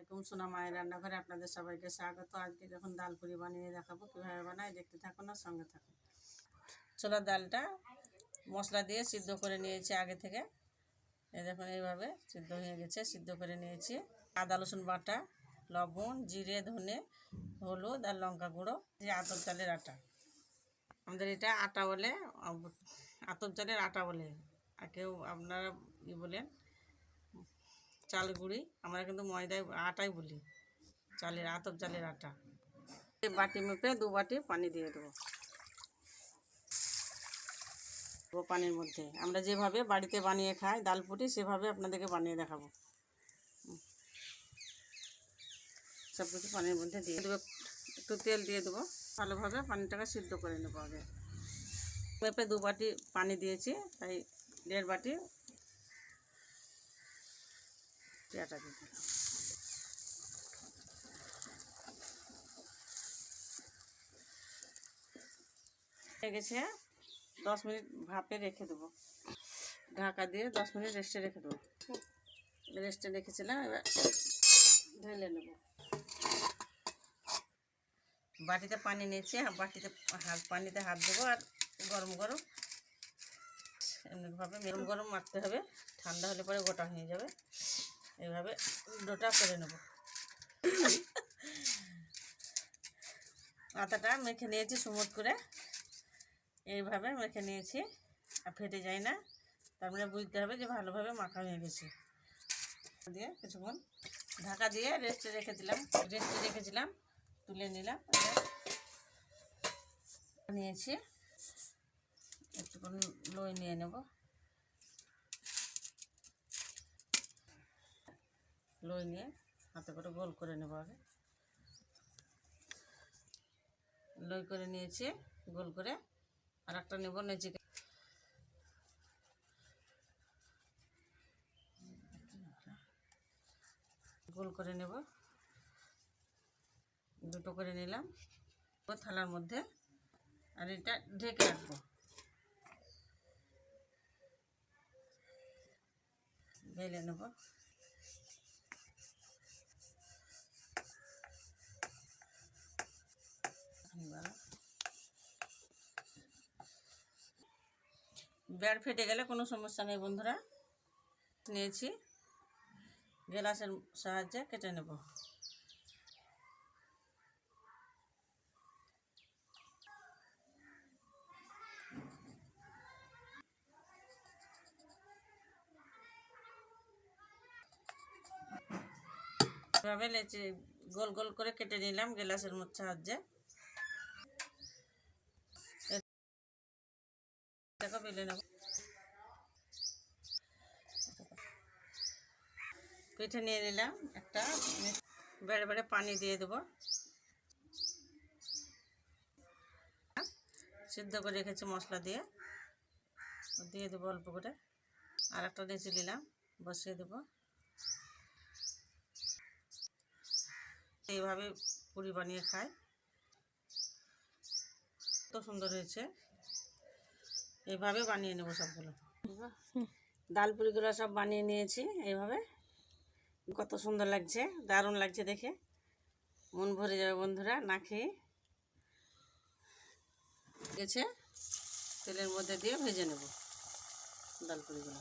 আলাইকুম সোনা মায়ের রান্নাঘরে আপনাদের সবাইকে স্বাগত। আজকে যখন ডাল পুরি বানিয়ে দেখাবো কীভাবে বানাই, দেখতে থাকুন আর সঙ্গে থাকুন। ছোলার ডালটা মশলা দিয়ে সিদ্ধ করে নিয়েছি আগে থেকে। এই দেখুন এইভাবে সিদ্ধ হয়ে গেছে, সিদ্ধ করে নিয়েছি। আদা রসুন বাটা, লবণ, জিরে, ধনে, হলুদ আর লঙ্কা গুঁড়ো, যে আতপ চালের আটা। আমাদের এটা আটা বলে, আতপ চালের আটা বলে, আর কেউ আপনারা বলেন চাল গুঁড়ি। আমরা কিন্তু ময়দায় আটাই বলি, চালের আতপ চালের আটা। বাটি মেপে 2 বাটি পানি দিয়ে দেবো। পানির মধ্যে আমরা যেভাবে বাড়িতে বানিয়ে খাই ডাল পুরি, সেভাবে আপনাদেরকে বানিয়ে দেখাবো। সব কিছু পানির মধ্যে দিয়ে দেবো, একটু তেল দিয়ে দেবো। ভালোভাবে পানিটাকে সিদ্ধ করে নেবো। আগে মেপে 2 বাটি পানি দিয়েছি, তাই 1.5 বাটি আটা দিয়ে দিলাম। হয়ে গেছে, 10 মিনিট ভাপে রেখে দেবো। ঢাকা দিয়ে 10 মিনিট রেস্টে রেখে দেবো। রেস্টে রেখেছিলাম, এবার ঢেলে নেব। বাটিতে পানি নিয়েছি, বাটিতে পানিতে হাত দেবো আর গরম গরম এমনিভাবে গরম গরম মাখতে হবে, ঠান্ডা হলে পরে গোটা হয়ে যাবে। এইভাবে ডোটা করে নেব। আটাটা মেখে নিয়েছি সুমুদ করে, এইভাবে মেখে নিয়েছি, আর ফেটে যায় না। তার মানে বুঝতে হবে যে ভালোভাবে মাখা হয়ে গেছে। দিয়ে কিছুক্ষণ ঢাকা দিয়ে রেস্টে রেখেছিলাম, তুলে নিলাম। নিয়েছি একটুক্ষণ লই নিয়ে নেব। লই নিয়ে হাতে করে গোল করে নেব। আগে লই করে নিয়েছি গোল করে, আর একটা নেব নিচে গোল করে নেব। দুটো করে নিলাম থালার মধ্যে, আর এটা ঢেকে রাখবো। বেলে নেব। বেড় ফেটে গেলে কোনো সমস্যা নেই বন্ধুরা। নিয়েছি, গ্লাসের সাহায্যে কেটে নেব। এভাবে লেচি গোল গোল করে কেটে নিলাম গ্লাসের সাহায্যে। এটাকে বেলে নেব। পিঠে নিয়ে নিলাম একটা, বেড়ে বেড়ে পানি দিয়ে দেবো। সিদ্ধ করে রেখেছি মশলা দিয়ে, দিয়ে দেবো অল্প করে। আর একটা ডেচি নিলাম, বসিয়ে দেবো। এইভাবে পুরি বানিয়ে খাই, কত সুন্দর হয়েছে। এইভাবে বানিয়ে নেব সবগুলো। ডাল পুরিগুলো সব বানিয়ে নিয়েছি এইভাবে। কত সুন্দর লাগছে, দারুণ লাগছে দেখে, মন ভরে যাবে বন্ধুরা না খেয়ে। গেছে, তেলের মধ্যে দিয়ে ভেজে নেব ডাল পুরিগুলো।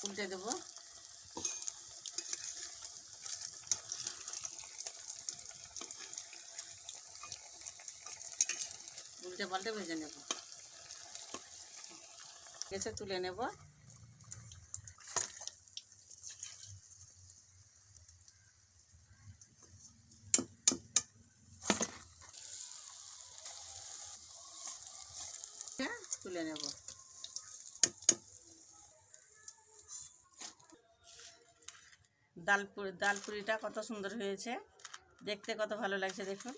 উল্টে দেবো। উল্টে পাল্টে ভেজে নেব। গেছে, তুলে নেব। তুলে নেব। ডাল পুরিটা কত সুন্দর হয়েছে, দেখতে কত ভালো লাগছে দেখুন।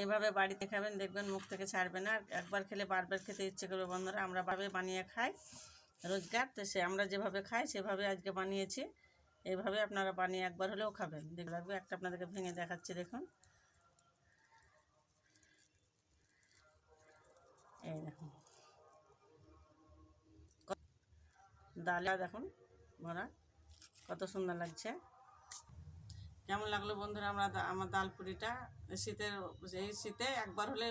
এইভাবে বাড়িতে খাবেন, দেখবেন মুখ থেকে ছাড়বে না। একবার খেলে বারবার খেতে ইচ্ছে করবে বন্ধুরা। আমরা ভাবে বানিয়ে খাই রোজগার, তো আমরা যেভাবে খাই সেভাবে আজকে বানিয়েছি। এইভাবে আপনারা বানিয়ে একবার হলেও খাবেন, দেখে লাগবে। একটা আপনাদেরকে ভেঙে দেখাচ্ছি দেখুন। এই দেখুন ডালা দেখুন ভরা, কত সুন্দর লাগছে। কেমন লাগলো বন্ধুরা আমার ডালপুরিটা? এই শীতে একবার হলে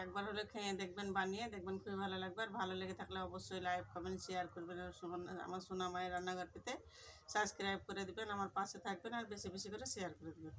একবার হলে খেয়ে দেখবেন, বানিয়ে দেখবেন, খুবই ভালো লাগবে। আর ভালো লেগে থাকলে অবশ্যই লাইক কমেন্ট শেয়ার করবেন। আর আমার সোনা মায়ের রান্নাঘর পেতে সাবস্ক্রাইব করে দেবেন, আমার পাশে থাকবেন আর বেশি বেশি করে শেয়ার করে দেবেন।